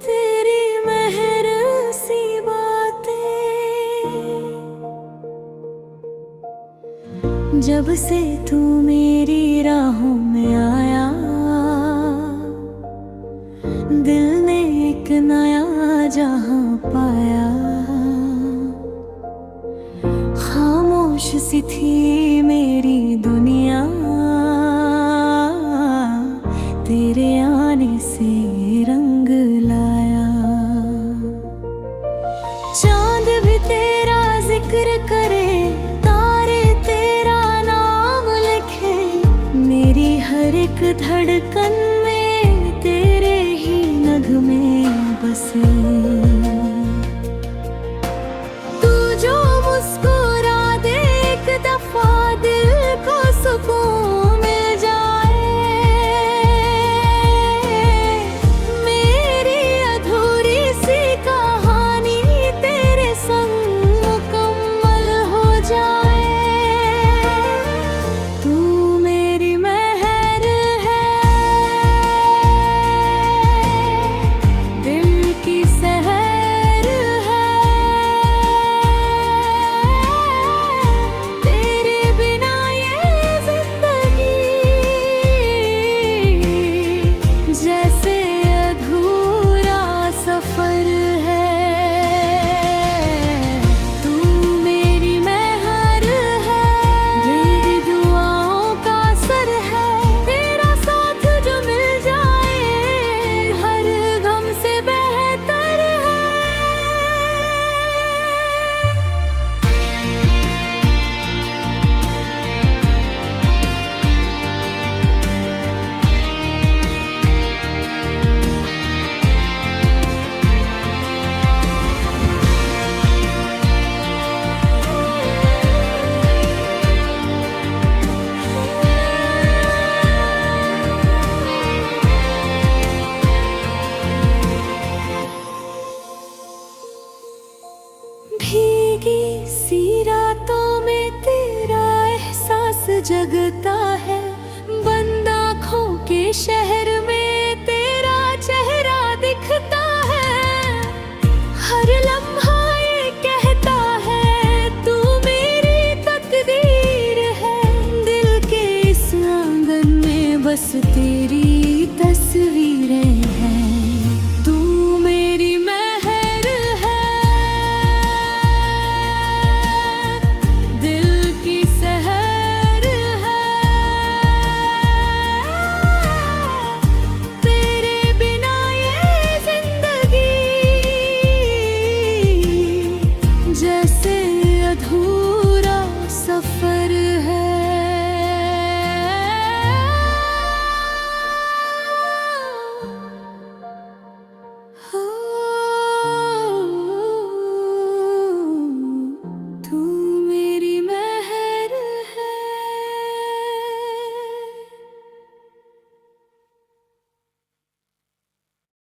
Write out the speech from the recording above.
तेरी मेहर सी बातें जब से तू मेरी राहों में आया, दिल ने एक नया जहां पाया। खामोश सी थी मेरी दुनिया, तेरे आने से रंग लाया। चांद भी तेरा जिक्र करे, तारे तेरा नाम लिखे। मेरी हर एक धड़कन में तेरे ही नगमे बसे। तू जो मुस्कुरा दे एक दफा, दिल को सुकून मिल जाए। मेरी अधूरी सी कहानी तेरे संग मुकम्मल हो जाए। तू मेरी मेहर है, दिल की सहर है। तेरे बिना ये जिंदगी जैसे अधूरा सफर है। तू मेरी मेहर है, मेरी दुआओं का असर है। तेरा साथ जो मिल जाए हर गम से बेहतर है। भीगी सी रातों में तेरा एहसास जगता है। बंद आँखों के शहर में